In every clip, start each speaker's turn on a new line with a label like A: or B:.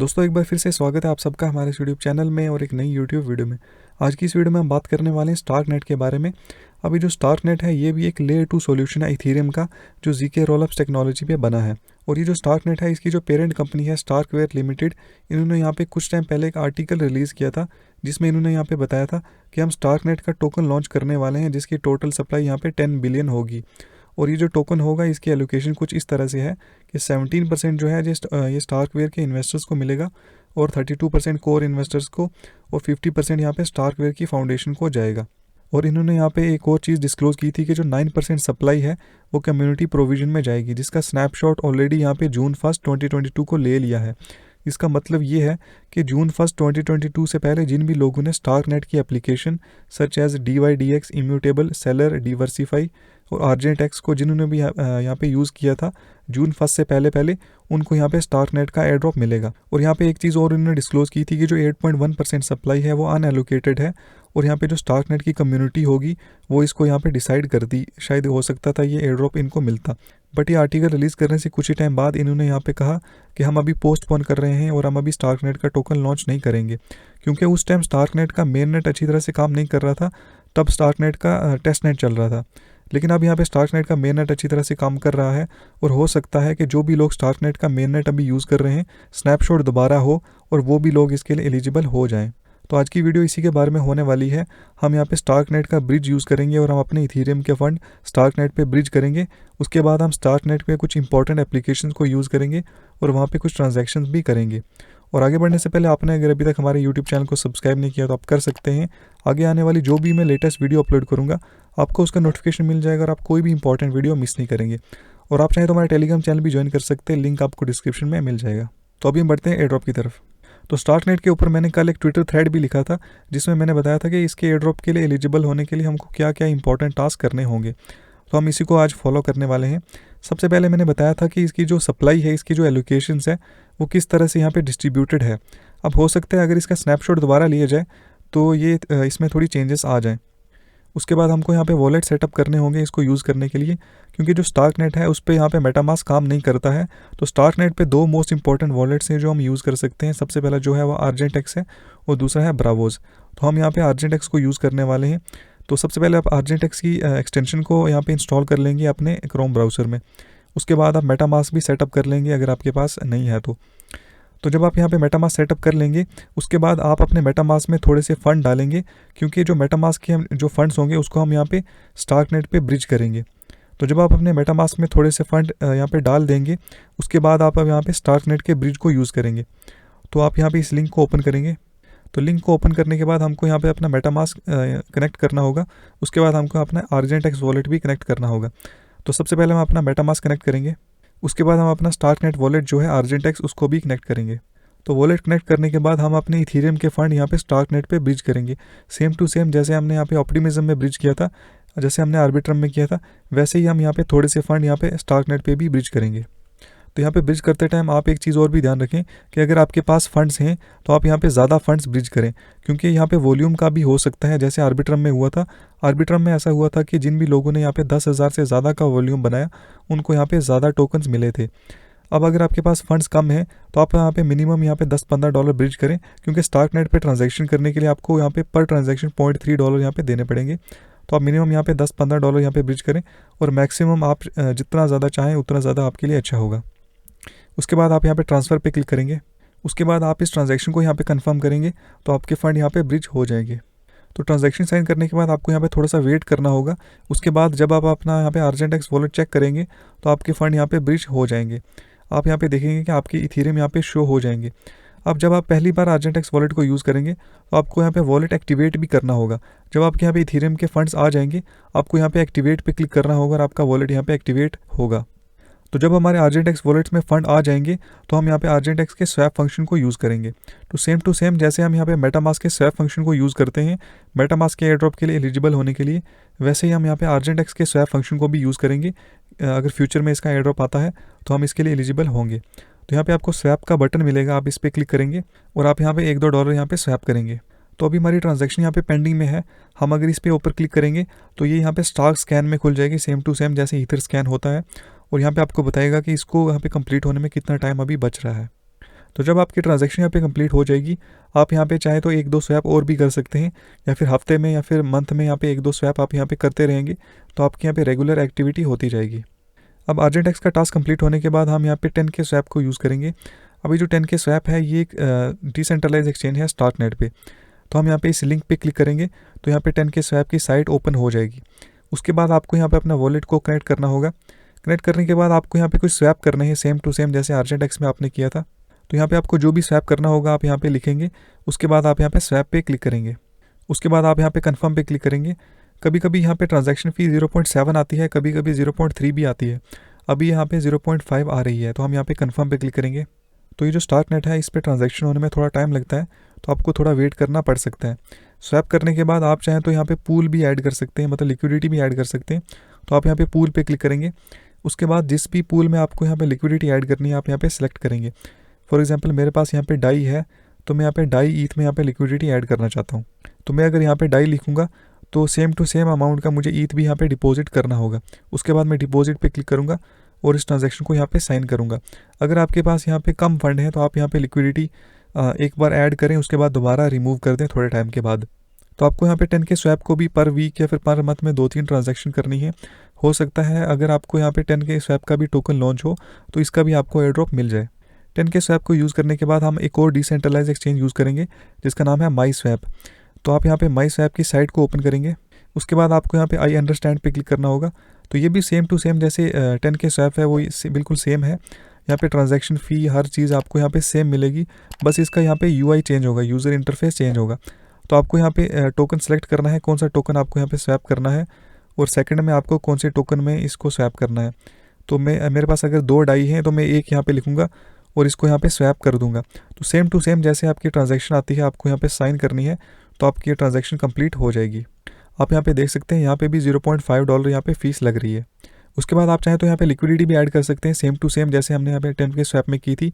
A: दोस्तों एक बार फिर से स्वागत है आप सबका हमारे इस यूट्यूब चैनल में और एक नई यूट्यूब वीडियो में। आज की इस वीडियो में हम बात करने वाले हैं स्टार्क नेट के बारे में। अभी जो स्टार्क नेट है ये भी एक लेयर 2 सॉल्यूशन है इथेरियम का, जो जीके रोलअप्स टेक्नोलॉजी पे बना है। और ये जो स्टार्क नेट है इसकी जो पेरेंट कंपनी है स्टार्कवेयर लिमिटेड, इन्होंने यहाँ पे कुछ टाइम पहले एक आर्टिकल रिलीज़ किया था जिसमें इन्होंने यहाँ पे बताया था कि हम स्टार्क नेट का टोकन लॉन्च करने वाले हैं जिसकी टोटल सप्लाई यहाँ पे 10 बिलियन होगी। और ये जो टोकन होगा इसकी एलोकेशन कुछ इस तरह से है कि 17% जो है ये स्टार्कवेयर के इन्वेस्टर्स को मिलेगा और 32% कोर इन्वेस्टर्स को और 50% यहाँ पे स्टार्कवेयर की फाउंडेशन को जाएगा। और इन्होंने यहाँ पे एक और चीज़ डिस्क्लोज़ की थी कि जो 9% सप्लाई है वो कम्युनिटी प्रोविजन में जाएगी, जिसका स्नैपशॉट ऑलरेडी यहाँ पे जून 1 2022 को ले लिया है। इसका मतलब ये है कि जून 1 2022 से पहले जिन भी लोगों ने स्टार्क नेट की application such as DYDX, Immutable, Celer, DeversiFi और आर्जेंट को जिन्होंने भी यहाँ पे यूज़ किया था जून 1 से पहले उनको यहाँ पे स्टार्क नेट का एयर ड्रॉप मिलेगा। और यहाँ पे एक चीज़ और इन्होंने डिस्क्लोज़ की थी कि जो 8.1% सप्लाई है वो अनएलोकेटेड है और यहाँ पे जो स्टार्क नेट की कम्युनिटी होगी वो इसको यहाँ पे डिसाइड कर दी। शायद हो सकता था ये एयर ड्रॉप इनको मिलता, बट ये आर्टिकल रिलीज़ करने से कुछ ही टाइम बाद इन्होंने यहाँ पे कहा कि हम अभी पोस्टपोन कर रहे हैं और हम अभी स्टार्क नेट का टोकन लॉन्च नहीं करेंगे, क्योंकि उस टाइम स्टार्क नेट का मेन नेट अच्छी तरह से काम नहीं कर रहा था। तब स्टार्क नेट का टेस्ट नेट चल रहा था, लेकिन अब यहाँ पे स्टार्क नेट का मेन नेट अच्छी तरह से काम कर रहा है और हो सकता है कि जो भी लोग स्टार्क नेट का मेन नेट अभी यूज़ कर रहे हैं स्नैपशॉट दोबारा हो और वो भी लोग इसके लिए एलिजिबल हो जाएं। तो आज की वीडियो इसी के बारे में होने वाली है। हम यहाँ पे स्टार्क नेट का ब्रिज यूज़ करेंगे और हम अपने इथेरियम के फंड स्टार्क नेट पे ब्रिज करेंगे। उसके बाद हम स्टार्क नेट पे कुछ इंपॉर्टेंट एप्लीकेशंस को यूज़ करेंगे और वहाँ पे कुछ ट्रांजैक्शंस भी करेंगे। और आगे बढ़ने से पहले आपने अगर अभी तक हमारे यूट्यूब चैनल को सब्सक्राइब नहीं किया तो आप कर सकते हैं। आगे आने वाली जो भी मैं लेटेस्ट वीडियो अपलोड करूँगा आपको उसका नोटिफिकेशन मिल जाएगा और आप कोई भी इंपॉर्टेंट वीडियो मिस नहीं करेंगे। और आप चाहें तो हमारे टेलीग्राम चैनल भी ज्वाइन कर सकते हैं, लिंक आपको डिस्क्रिप्शन में मिल जाएगा। तो अभी हम बढ़ते हैं एयर ड्रॉप की तरफ। तो स्टार्क नेट के ऊपर मैंने कल एक ट्विटर थ्रेड भी लिखा था जिसमें मैंने बताया था कि इसके एयर ड्रॉप के लिए एलिजिबल होने के लिए हमको क्या क्या इंपॉर्टेंट टास्क करने होंगे। तो हम इसी को आज फॉलो करने वाले हैं। सबसे पहले मैंने बताया था कि इसकी जो सप्लाई है, इसकी जो एलोकेशंस है वो किस तरह से यहाँ पे डिस्ट्रीब्यूटेड है। अब हो सकता है अगर इसका स्नैपशॉट दोबारा लिया जाए तो ये इसमें थोड़ी चेंजेस आ जाएँ। उसके बाद हमको यहाँ पे वॉलेट सेटअप करने होंगे इसको यूज़ करने के लिए, क्योंकि जो स्टार्क नेट है उस पर यहाँ पे मेटामास्क काम नहीं करता है। तो स्टार्क नेट पे दो मोस्ट इंपॉर्टेंट वॉलेट्स हैं जो हम यूज़ कर सकते हैं। सबसे पहला जो है वो आर्जेंट है और दूसरा है ब्रावोज। तो हम यहाँ पे आर्जेंट को यूज़ करने वाले हैं। तो सबसे पहले आप आर्जेंट की एक्सटेंशन को यहाँ पे इंस्टॉल कर लेंगे अपने क्रोम ब्राउज़र में। उसके बाद आप मेटामास्क भी सेटअप कर लेंगे अगर आपके पास नहीं है तो जब आप यहाँ पे मेटामास्क सेटअप कर लेंगे उसके बाद आप अपने मेटामास्क में थोड़े से फ़ंड डालेंगे, क्योंकि जो मेटामास्क के हम जो फंड्स होंगे उसको हम यहाँ पे स्टार्क नेट पे ब्रिज करेंगे। तो जब आप अपने मेटामास्क में थोड़े से फ़ंड यहाँ पे डाल देंगे उसके बाद आप अब यहाँ पे स्टार्क नेट के ब्रिज को यूज़ करेंगे। तो आप यहाँ पे इस लिंक को ओपन करेंगे। तो लिंक को ओपन करने के बाद हमको यहाँ पे अपना मेटामास्क कनेक्ट करना होगा। उसके बाद हमको अपना आर्जेंट वॉलेट भी कनेक्ट करना होगा। तो सबसे पहले हम अपना मेटामास्क कनेक्ट करेंगे। उसके बाद हम अपना स्टार्क नेट वॉलेट जो है आर्जेंट उसको भी कनेक्ट करेंगे। तो वॉलेट कनेक्ट करने के बाद हम अपने इथेरियम के फंड यहाँ पे स्टार्क नेट पे ब्रिज करेंगे, सेम टू सेम जैसे हमने यहाँ पे ऑप्टिमिज्म में ब्रिज किया था, जैसे हमने आर्बिट्रम में किया था, वैसे ही हम यहाँ पे थोड़े से फंड यहाँ पे स्टार्क नेट पे भी ब्रिज करेंगे। तो यहाँ पे ब्रिज करते टाइम आप एक चीज़ और भी ध्यान रखें कि अगर आपके पास फंड्स हैं तो आप यहाँ पे ज़्यादा फंड्स ब्रिज करें, क्योंकि यहाँ पे वॉल्यूम का भी हो सकता है। जैसे आर्बिट्रम में हुआ था, आर्बिट्रम में ऐसा हुआ था कि जिन भी लोगों ने यहाँ पे 10,000 से ज़्यादा का वॉल्यूम बनाया उनको यहाँ पे ज़्यादा टोकन्स मिले थे। अब अगर आपके पास फंड्स कम हैं तो आप यहाँ पे मिनिमम यहाँ पे $10-15 ब्रिज करें, क्योंकि स्टार्क नेट पे ट्रांजैक्शन करने के लिए आपको यहाँ पे पर ट्रांजैक्शन $0.3 यहाँ पे देने पड़ेंगे। तो आप मिनिमम यहाँ पे $10-15 यहाँ पे ब्रिज करें और मैक्सिमम आप जितना ज़्यादा चाहें उतना ज़्यादा आपके लिए अच्छा होगा। उसके बाद आप यहाँ पे ट्रांसफ़र पे क्लिक करेंगे। उसके बाद आप इस ट्रांजैक्शन को यहाँ पे कंफर्म करेंगे तो आपके फ़ंड यहाँ पे ब्रिज हो जाएंगे। तो ट्रांजैक्शन साइन करने के बाद आपको यहाँ पे थोड़ा सा वेट करना होगा। उसके बाद जब आप अपना यहाँ पे आर्जेंट वॉलेट चेक करेंगे तो आपके फ़ंड यहाँ पे ब्रिज हो जाएंगे। आप यहाँ पे देखेंगे कि आपके इथेरियम यहाँ पे शो हो जाएंगे। अब जब आप पहली बार आर्जेंट वॉलेट को यूज़ करेंगे तो आपको यहाँ पे वॉलेट एक्टिवेट भी करना होगा। जब आपके यहाँ पे इथेरियम के फंड्स आ जाएंगे आपको यहाँ पे एक्टिवेट पे क्लिक करना होगा और आपका वॉलेट यहाँ पे एक्टिवेट होगा। तो जब हमारे आर्जेंट वॉलेट्स में फ़ंड आ जाएंगे तो हम यहाँ पे आर्जेंट के स्वैप फंक्शन को यूज़ करेंगे। तो सेम टू सेम जैसे हम यहाँ पे मेटामास्क के स्वैप फंक्शन को यूज़ करते हैं मेटामास्क के एयर ड्रॉप के लिए एलिजिबल होने के लिए, वैसे ही हम यहाँ पे आर्जेंट के स्वैप फंक्शन को भी यूज़ करेंगे। अगर फ्यूचर में इसका एयर ड्रॉप आता है तो हम इसके लिए एलिजिबल होंगे। तो यहाँ पे आपको स्वैप का बटन मिलेगा, आप इस पर क्लिक करेंगे और आप यहाँ पे $1-2 यहाँ पे स्वैप करेंगे। तो अभी हमारी ट्रांजैक्शन यहाँ पे पेंडिंग में है। हम अगर इस पे ऊपर क्लिक करेंगे तो ये यहाँ पे स्टार्क स्कैन में खुल जाएगी, सेम टू सेम जैसे ईथर स्कैन होता है। और यहाँ पे आपको बताएगा कि इसको यहाँ पे कंप्लीट होने में कितना टाइम अभी बच रहा है। तो जब आपकी ट्रांजैक्शन यहाँ पे कंप्लीट हो जाएगी, आप यहाँ पे चाहे तो 1-2 स्वैप और भी कर सकते हैं, या फिर हफ्ते में या फिर मंथ में यहाँ पे 1-2 स्वैप आप यहाँ पे करते रहेंगे, तो आपकी यहाँ पे रेगुलर एक्टिविटी होती जाएगी। अब अर्जेंट का टास्क कंप्लीट होने के बाद हम यहाँ पे 10K स्वैप को यूज़ करेंगे। अभी जो 10K स्वैप है ये एक डिसेंट्रलाइज एक्सचेंज है स्टार्कनेट पे। तो हम यहाँ पे इस लिंक पे क्लिक करेंगे तो यहाँ पे 10K स्वैप की साइट ओपन हो जाएगी। उसके बाद आपको यहाँ पे अपना वॉलेट को कनेक्ट करना होगा। कनेक्ट करने के बाद आपको यहाँ पे कुछ स्वैप करने हैं सेम टू सेम जैसे अर्जेंट में आपने किया था। तो यहाँ पे आपको जो भी स्वैप करना होगा आप यहाँ पे लिखेंगे। उसके बाद आप यहाँ पे स्वैप पे क्लिक करेंगे। उसके बाद आप यहाँ पे कन्फर्म पे क्लिक करेंगे। कभी कभी यहाँ पे ट्रांजैक्शन फ़ी 0.7 आती है, कभी कभी 0.3 भी आती है। अभी यहाँ पे 0.5 आ रही है, तो हम यहाँ पे कन्फर्म पे क्लिक करेंगे। तो ये जो स्टार्कनेट है इस पर ट्रांजैक्शन होने में थोड़ा टाइम लगता है, तो आपको थोड़ा वेट करना पड़ सकता है। स्वैप करने के बाद आप चाहें तो यहाँ पे पूल भी ऐड कर सकते हैं, मतलब लिक्विडिटी भी ऐड कर सकते हैं। तो आप यहाँ पे पूल पे क्लिक करेंगे। उसके बाद जिस भी पूल में आपको यहाँ पे लिक्विडिटी ऐड करनी है आप यहाँ पे सेलेक्ट करेंगे। फॉर एग्जांपल मेरे पास यहाँ पे डाई है, तो मैं यहाँ पे डाई ईथ में यहाँ पे लिक्विडिटी ऐड करना चाहता हूँ। तो मैं अगर यहाँ पे डाई लिखूँगा तो सेम टू सेम अमाउंट का मुझे ईथ भी यहाँ पे डिपॉजिट करना होगा। उसके बाद मैं डिपॉजिट पे क्लिक करूँगा और इस ट्रांजैक्शन को यहाँ पे साइन करूँगा। अगर आपके पास यहाँ पे कम फंड है तो आप यहाँ पे लिक्विडिटी एक बार ऐड करें, उसके बाद दोबारा रिमूव कर दें थोड़े टाइम के बाद। तो आपको यहाँ पे 10K स्वैप को भी पर वीक या फिर पर मंथ में 2-3 ट्रांजैक्शन करनी है। हो सकता है अगर आपको यहाँ पे 10K स्वैप का भी टोकन लॉन्च हो तो इसका भी आपको एयर ड्रॉप मिल जाए। 10K स्वैप को यूज़ करने के बाद हम एक और डिसेंट्रलाइज एक्सचेंज यूज़ करेंगे जिसका नाम है माई स्वैप। तो आप यहाँ पे माई स्वैप की साइट को ओपन करेंगे। उसके बाद आपको यहाँ पे आई अंडरस्टैंड पे क्लिक करना होगा। तो ये भी सेम टू सेम जैसे 10K स्वैप है वो बिल्कुल सेम है। यहाँ पे ट्रांजैक्शन फ़ी हर चीज़ आपको यहाँ पे सेम मिलेगी, बस इसका यहाँ पे UI चेंज होगा, यूज़र इंटरफेस चेंज होगा। तो आपको यहाँ पे टोकन सेलेक्ट करना है, कौन सा टोकन आपको यहाँ पे स्वैप करना है, और सेकंड में आपको कौन से टोकन में इसको स्वैप करना है। तो मेरे पास अगर 2 डाई हैं तो मैं एक यहाँ पे लिखूँगा और इसको यहाँ पे स्वैप कर दूँगा। तो सेम टू सेम जैसे आपकी ट्रांजैक्शन आती है आपको यहाँ पे साइन करनी है, तो आपकी ये ट्रांजैक्शन कंप्लीट हो जाएगी। आप यहाँ पे देख सकते हैं यहाँ पे भी $0.5 यहाँ पे फ़ीस लग रही है। उसके बाद आप चाहें तो यहाँ पे लिक्विडिटी भी ऐड कर सकते हैं सेम टू सेम जैसे हमने यहाँ पे 10K स्वैप में की थी,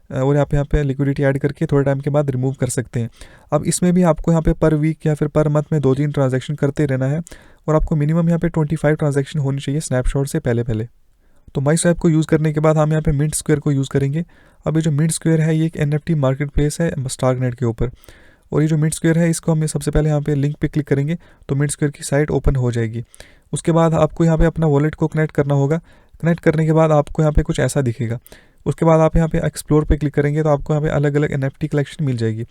A: और आप यहाँ पे लिक्विडिटी ऐड करके थोड़े टाइम के बाद रिमूव कर सकते हैं। अब इसमें भी आपको यहाँ पे पर वीक या फिर पर मंथ में 2-3 ट्रांजैक्शन करते रहना है, और आपको मिनिमम यहाँ पे 25 ट्रांजैक्शन होनी चाहिए स्नैपशॉट से पहले। तो माई स्वैप को यूज़ करने के बाद हम यहाँ पे मिंट स्क्वायर को यूज़ करेंगे। अब ये जो मिंट स्क्वायर है ये एक NFT मार्केट प्लेस है स्टार्कनेट के ऊपर, और ये जो मिंट स्क्वायर है इसको हमें सबसे पहले यहाँ पे लिंक पे क्लिक करेंगे तो मिंट स्क्वायर की साइट ओपन हो जाएगी। उसके बाद आपको यहाँ पे अपना वॉलेट को कनेक्ट करना होगा। कनेक्ट करने के बाद आपको यहाँ पे कुछ ऐसा दिखेगा। उसके बाद आप यहाँ पे एक्सप्लोर पे क्लिक करेंगे तो आपको यहाँ पे अलग अलग NFT कलेक्शन मिल जाएगी।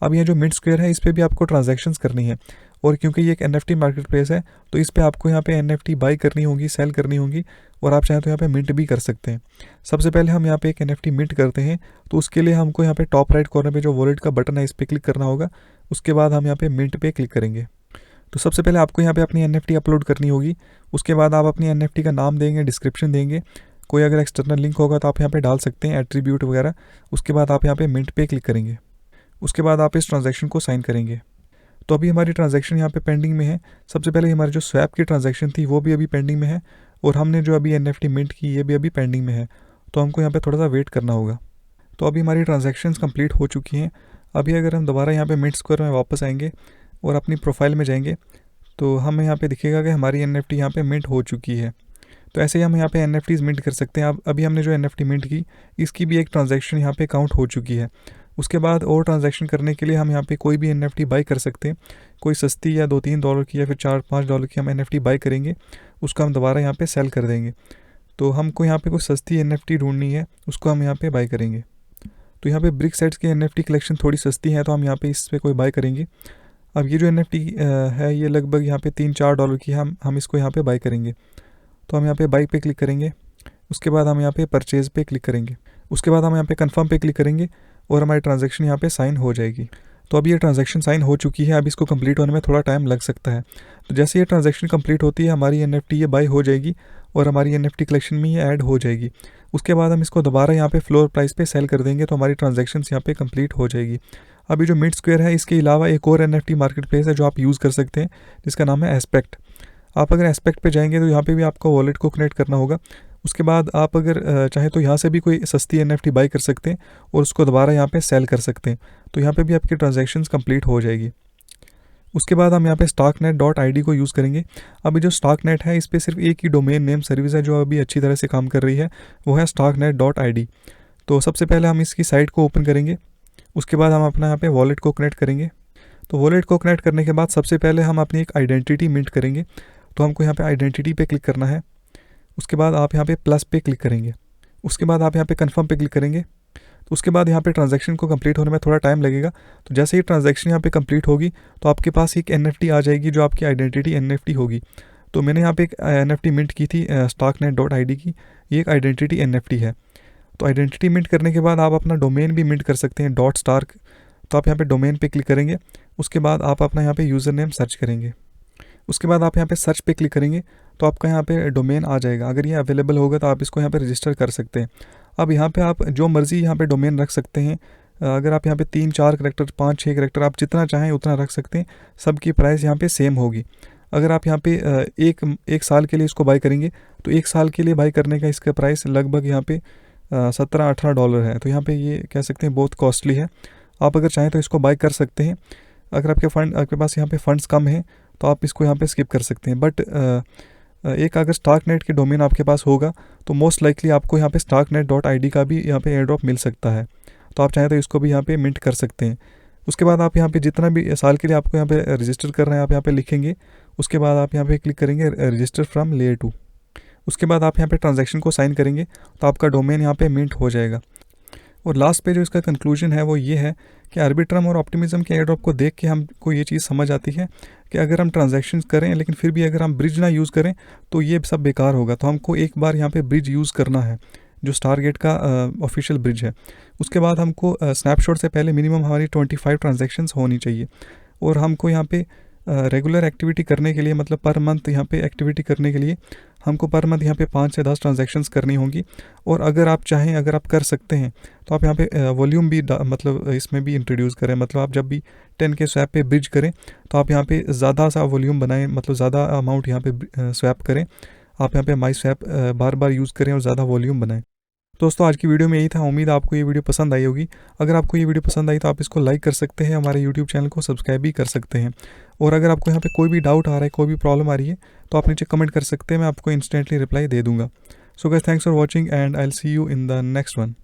A: अब ये जो मिंट स्क्वायर है इस पर भी आपको ट्रांजैक्शंस करनी है, और क्योंकि ये एक NFT मार्केट प्लेस है तो इस पर आपको यहाँ पे NFT बाई करनी होगी, सेल करनी होगी, और आप चाहें तो यहाँ पे मिंट भी कर सकते हैं। सबसे पहले हम यहाँ पे एक NFT मिंट करते हैं, तो उसके लिए हमको यहाँ पे टॉप राइट कॉर्नर पे जो वॉलेट का बटन है इस पर क्लिक करना होगा। उसके बाद हम यहाँ पे मिंट पे क्लिक करेंगे। तो सबसे पहले आपको यहाँ पे अपनी NFT अपलोड करनी होगी। उसके बाद आप अपनी NFT का नाम देंगे, डिस्क्रिप्शन देंगे, कोई अगर एक्सटर्नल लिंक होगा तो आप यहाँ पे डाल सकते हैं, एट्रीब्यूट वगैरह। उसके बाद आप यहाँ पे मिंट पे क्लिक करेंगे। उसके बाद आप इस ट्रांजैक्शन को साइन करेंगे। तो अभी हमारी ट्रांजैक्शन यहाँ पे पेंडिंग में है। सबसे पहले हमारी जो स्वैप की ट्रांजैक्शन थी वो भी अभी पेंडिंग में है, और हमने जो अभी NFT मिंट की ये भी अभी पेंडिंग में है, तो हमको यहाँ पे थोड़ा सा वेट करना होगा। तो अभी हमारी ट्रांजैक्शंस कंप्लीट हो चुकी हैं। अभी अगर हम दोबारा यहाँ पे मिंट स्क्वायर में वापस आएंगे और अपनी प्रोफाइल में जाएंगे तो हमें यहाँ पे दिखेगा कि हमारी NFT यहाँ पे मिंट हो चुकी है। तो ऐसे ही हम यहाँ पे NFTs मिंट कर सकते हैं। अब अभी हमने जो NFT मिंट की इसकी भी एक ट्रांजैक्शन यहाँ पे काउंट हो चुकी है। उसके बाद और ट्रांजैक्शन करने के लिए हम यहाँ पे कोई भी NFT बाई कर सकते हैं। कोई सस्ती या $2-3 की या फिर $4-5 की हम NFT बाई करेंगे, उसको हम दोबारा यहाँ पे सेल कर देंगे। तो हमको यहाँ पे कोई सस्ती NFT ढूंढनी है, उसको हम यहाँ पे बाई करेंगे। तो यहाँ पे ब्रिक सेट्स की NFT कलेक्शन थोड़ी सस्ती है, तो हम यहाँ पे इस पर कोई बाई करेंगे। अब ये जो NFT है ये लगभग यहाँ पे $3-4 की है, हम इसको यहाँ पे बाई करेंगे। तो हम यहाँ पे बाई पे क्लिक करेंगे। उसके बाद हम यहाँ पे परचेज़ पे क्लिक करेंगे। उसके बाद हम यहाँ पे कंफर्म पे क्लिक करेंगे और हमारी ट्रांजैक्शन यहाँ पे साइन हो जाएगी। तो अभी ये ट्रांजैक्शन साइन हो चुकी है। अब इसको कंप्लीट होने में थोड़ा टाइम लग सकता है। तो जैसे ये ट्रांजैक्शन कंप्लीट होती है हमारी NFT ये बाई हो जाएगी और हमारी NFT कलेक्शन में ये ऐड हो जाएगी। उसके बाद हम इसको दोबारा यहाँ पे फ्लोर प्राइस पे सेल कर देंगे, तो हमारी ट्रांजैक्शन यहाँ पे कंप्लीट हो जाएगी। अभी जो मिंट स्क्वायर है इसके अलावा एक और NFT मार्केट प्लेस है जो आप यूज़ कर सकते हैं, जिसका नाम है एस्पेक्ट। आप अगर एस्पेक्ट पे जाएंगे तो यहाँ पे भी आपको वॉलेट को कनेक्ट करना होगा। उसके बाद आप अगर चाहें तो यहाँ से भी कोई सस्ती NFT बाई कर सकते हैं और उसको दोबारा यहाँ पे सेल कर सकते हैं। तो यहाँ पे भी आपकी ट्रांजैक्शंस कंप्लीट हो जाएगी। उसके बाद हम यहाँ पे starknet.id को यूज़ करेंगे। अभी जो स्टार्कनेट है इस पर सिर्फ एक ही डोमेन नेम सर्विस है जो अभी अच्छी तरह से काम कर रही है, वो है starknet.id। तो सबसे पहले हम इसकी साइट को ओपन करेंगे। उसके बाद हम अपना यहाँ पे वॉलेट को कनेक्ट करेंगे। तो वॉलेट को कनेक्ट करने के बाद सबसे पहले हम अपनी एक आइडेंटिटी मिंट करेंगे। तो हमको यहाँ पे आइडेंटिटी पे क्लिक करना है। उसके बाद आप यहाँ पे प्लस पे क्लिक करेंगे। उसके बाद आप यहाँ पे कन्फर्म पे क्लिक करेंगे। तो उसके बाद यहाँ पे ट्रांजैक्शन को कंप्लीट होने में थोड़ा टाइम लगेगा। तो जैसे ही ट्रांजैक्शन यहाँ पे कंप्लीट होगी तो आपके पास एक NFT आ जाएगी जो आपकी आइडेंटिटी NFT होगी। तो मैंने यहाँ पे एक NFT मिंट की थी starknet.id की। ये एक आइडेंटिटी NFT है। तो आइडेंटिटी मिंट करने के बाद आप अपना डोमेन भी मिंट कर सकते हैं .stark। तो आप यहाँ पे डोमेन पे क्लिक करेंगे। उसके बाद आप अपना यहाँ पे यूज़र नेम सर्च करेंगे। उसके बाद आप यहाँ पे सर्च पे क्लिक करेंगे तो आपका यहाँ पे डोमेन आ जाएगा। अगर ये अवेलेबल होगा तो आप इसको यहाँ पे रजिस्टर कर सकते हैं। अब यहाँ पे आप जो मर्ज़ी यहाँ पे डोमेन रख सकते हैं। अगर आप यहाँ पे 3-4 करैक्टर 5-6 करैक्टर आप जितना चाहें उतना रख सकते हैं। सबकी प्राइस यहाँ पे सेम होगी। अगर आप यहाँ पे एक साल के लिए इसको बाई करेंगे तो एक साल के लिए बाई करने का इसका प्राइस लगभग यहाँ पे $17-18 है। तो यहाँ पे ये कह सकते हैं बहुत कॉस्टली है। आप अगर चाहें तो इसको बाई कर सकते हैं। अगर आपके पास यहाँ पे फंड्स कम हैं तो आप इसको यहाँ पे स्किप कर सकते हैं। बट एक अगर स्टार्कनेट के डोमेन आपके पास होगा तो मोस्ट लाइकली आपको यहाँ पे starknet.id का भी यहाँ पे एयर ड्रॉप मिल सकता है। तो आप चाहें तो इसको भी यहाँ पे मिंट कर सकते हैं। उसके बाद आप यहाँ पे जितना भी साल के लिए आपको यहाँ पे रजिस्टर करना है आप यहाँ पे लिखेंगे। उसके बाद आप यहाँ पे क्लिक करेंगे रजिस्टर फ्रॉम लेयर 2। उसके बाद आप यहाँ पे ट्रांजैक्शन को साइन करेंगे तो आपका डोमेन यहाँ पे मिंट हो जाएगा। और लास्ट पे जो इसका कंक्लूजन है वो ये है कि आर्बिट्रम और ऑप्टिमिज्म के एयरड्रॉप को देख के हमको ये चीज़ समझ आती है कि अगर हम ट्रांजैक्शंस करें लेकिन फिर भी अगर हम ब्रिज ना यूज़ करें तो ये सब बेकार होगा। तो हमको एक बार यहाँ पे ब्रिज यूज़ करना है जो स्टारगेट का ऑफिशियल ब्रिज है। उसके बाद हमको स्नैपशॉट से पहले मिनिमम हमारी 25 ट्रांजैक्शंस होनी चाहिए। और हमको यहाँ पे रेगुलर एक्टिविटी करने के लिए मतलब पर मंथ यहाँ पे एक्टिविटी करने के लिए हमको पर मंथ यहाँ पे 5 से 10 ट्रांजैक्शंस करनी होंगी। और अगर आप चाहें अगर आप कर सकते हैं तो आप यहाँ पे वॉल्यूम भी मतलब इसमें भी इंट्रोड्यूस करें। मतलब आप जब भी 10K स्वैप पे ब्रिज करें तो आप यहाँ पे ज़्यादा सा वॉल्यूम बनाएं, मतलब ज़्यादा अमाउंट यहाँ पे स्वैप करें। आप यहाँ पे माई स्वैप बार बार यूज़ करें और ज़्यादा वॉल्यूम बनाएं। दोस्तों आज की वीडियो में यही था। उम्मीद है आपको ये वीडियो पसंद आई होगी। अगर आपको ये वीडियो पसंद आई तो आप इसको लाइक कर सकते हैं, हमारे यूट्यूब चैनल को सब्सक्राइब भी कर सकते हैं। और अगर आपको यहाँ पे कोई भी डाउट आ रहा है, कोई भी प्रॉब्लम आ रही है तो आप नीचे कमेंट कर सकते हैं, मैं आपको इंस्टेंटली रिप्लाई दे दूँगा। So guys, thanks for watching and I will see you in the next one.